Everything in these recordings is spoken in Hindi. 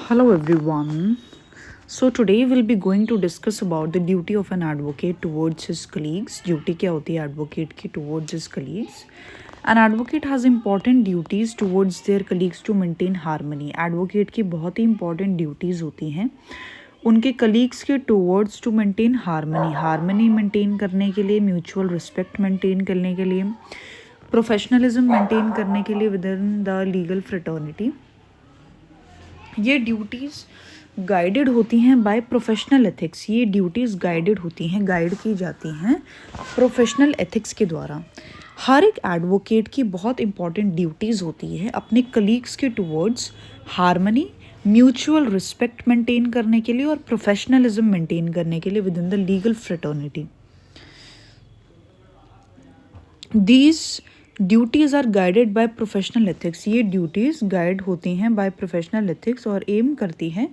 Hello everyone. So today we'll be going to discuss about the duty of an advocate towards his colleagues. Duty क्या होती है advocate की towards his colleagues? An advocate has important duties towards their colleagues to maintain harmony. Advocate की बहुत ही important duties होती हैं उनके colleagues के towards to maintain harmony. Harmony maintain करने के लिए, mutual respect maintain करने के लिए, professionalism maintain करने के लिए within the legal fraternity. ये ड्यूटीज़ गाइडेड होती हैं बाय प्रोफेशनल एथिक्स. ये ड्यूटीज़ गाइडेड होती हैं, गाइड की जाती हैं प्रोफेशनल एथिक्स के द्वारा. हर एक एडवोकेट की बहुत इंपॉर्टेंट ड्यूटीज़ होती है अपने कलीग्स के towards harmony, mutual respect maintain करने के लिए और प्रोफेशनलिज्म मेंटेन करने के लिए within the legal fraternity. These duties are guided by professional ethics. ये ड्यूटीज़ गाइड होती हैं बाय प्रोफेशनल एथिक्स और एम करती हैं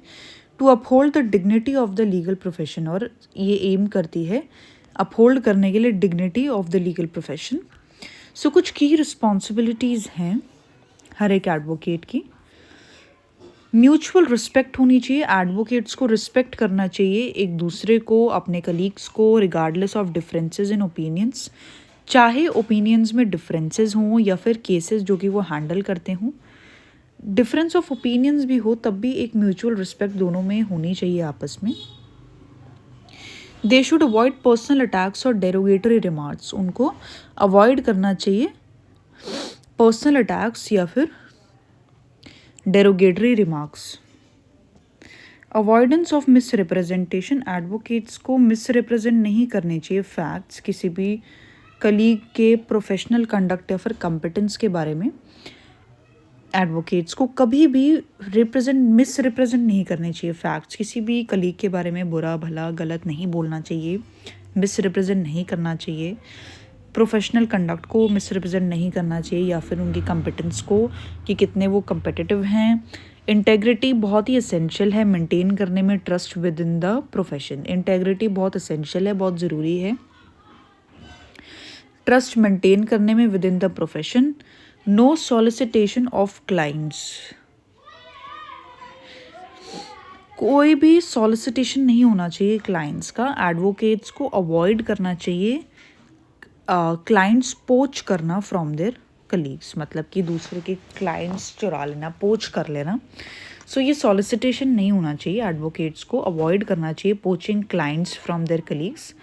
to uphold the dignity of the legal profession. और ये एम करती है अपहोल्ड करने के लिए dignity of the legal profession. So कुछ की रिस्पॉन्सिबिलिटीज़ हैं हर एक एडवोकेट की. म्यूचुअल रिस्पेक्ट होनी चाहिए. एडवोकेट्स को रिस्पेक्ट करना चाहिए एक दूसरे को, अपने कलीग्स को, regardless of differences in opinions. चाहे ओपिनियंस में डिफरेंसेस हों या फिर केसेस जो कि वो हैंडल करते हों, डिफरेंस ऑफ ओपिनियंस भी हो तब भी एक म्यूचुअल रिस्पेक्ट दोनों में होनी चाहिए आपस में. They should avoid personal attacks और डेरोगेटरी रिमार्क्स. उनको अवॉइड करना चाहिए पर्सनल अटैक्स या फिर derogatory remarks. Avoidance of miss representation. Advocates को मिस रिप्रेजेंट नहीं करने चाहिए फैक्ट्स किसी भी कलीग के प्रोफेशनल कंडक्ट या फिर कॉम्पिटेंस के बारे में. एडवोकेट्स को कभी भी मिस रिप्रेजेंट नहीं करने चाहिए फैक्ट्स. किसी भी कलीग के बारे में बुरा भला गलत नहीं बोलना चाहिए, मिस रिप्रेजेंट नहीं करना चाहिए. प्रोफेशनल कंडक्ट को मिस रिप्रेजेंट नहीं करना चाहिए या फिर उनकी कॉम्पिटेंस को कि कितने वो कम्पिटिटिव हैं. इंटेग्रिटी बहुत ही एसेंशियल है मेंटेन करने में trust within the profession. Integrity बहुत एसेंशियल है, बहुत ज़रूरी है ट्रस्ट मेंटेन करने में within the profession. No solicitation of clients. कोई भी सॉलिसिटेशन नहीं होना चाहिए क्लाइंट्स का. एडवोकेट्स को अवॉइड करना चाहिए क्लाइंट्स पोच करना फ्रॉम देयर कलीग्स. मतलब कि दूसरे के क्लाइंट्स चुरा लेना, पोच कर लेना. सो ये सॉलिसिटेशन नहीं होना चाहिए. एडवोकेट्स को अवॉइड करना चाहिए poaching clients from their colleagues.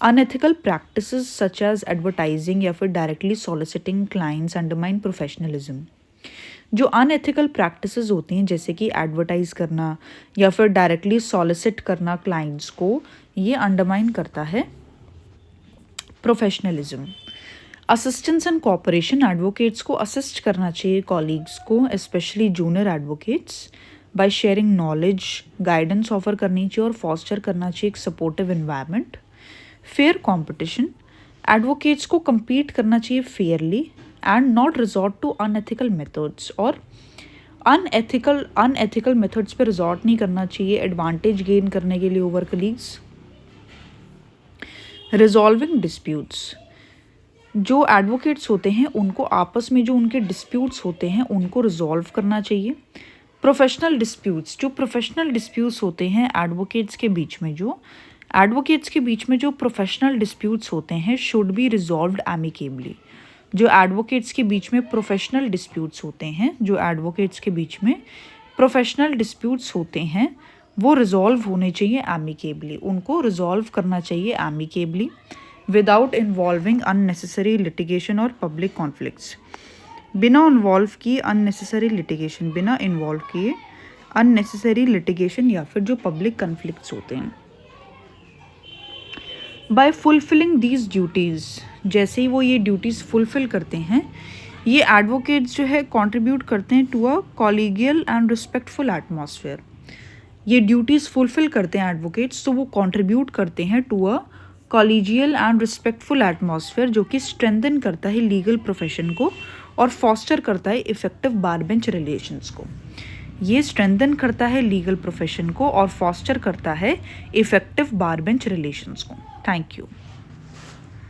Unethical practices such as advertising या फिर directly soliciting clients undermine professionalism. जो अनएथिकल प्रैक्टिसेस होती हैं जैसे कि एडवर्टाइज करना या फिर डायरेक्टली सॉलिसिट करना क्लाइंट्स को, ये अंडरमाइन करता है professionalism. Assistance and cooperation. Advocates को असिस्ट करना चाहिए कॉलीग्स को, specially junior advocates, by sharing knowledge. Guidance offer करनी चाहिए और फॉस्टर करना चाहिए एक supportive environment. Fair competition. Advocates को compete करना चाहिए fairly and not resort to unethical methods. और अनएथिकल मेथड्स पे रिजॉर्ट नहीं करना चाहिए एडवांटेज गेन करने के लिए ओवर कलीग्स. Resolving disputes. जो एडवोकेट्स होते हैं उनको आपस में जो उनके डिस्प्यूट्स होते हैं उनको रिजॉल्व करना चाहिए. Professional disputes. जो प्रोफेशनल डिस्प्यूट्स होते हैं एडवोकेट्स के बीच में जो प्रोफेशनल डिस्प्यूट्स होते हैं शुड बी रिजॉल्व्ड एमिकेबली. जो एडवोकेट्स के बीच में प्रोफेशनल डिस्प्यूट्स होते हैं वो रिजॉल्व होने चाहिए एमिकेबली. उनको रिजॉल्व करना चाहिए amicably without involving unnecessary litigation और पब्लिक कॉन्फ्लिक्ट्स. बिना इन्वॉल्व किए अननेसेसरी लिटिगेशन या फिर जो पब्लिक कॉन्फ्लिक्ट्स होते हैं. By fulfilling these duties. जैसे ही वो ये ड्यूटीज़ फुलफिल करते हैं, ये एडवोकेट्स जो है कंट्रीब्यूट करते हैं to a collegial and respectful atmosphere. ये ड्यूटीज़ फुलफिल करते हैं एडवोकेट्स तो वो कंट्रीब्यूट करते हैं to a collegial and respectful atmosphere जो कि स्ट्रेंथन करता है लीगल प्रोफेशन को और फॉस्टर करता है इफेक्टिव बार बेंच रिलेशंस को. ये स्ट्रेंथन करता है लीगल प्रोफेशन को और फॉस्टर करता है इफेक्टिव बार बेंच रिलेशंस को. Thank you.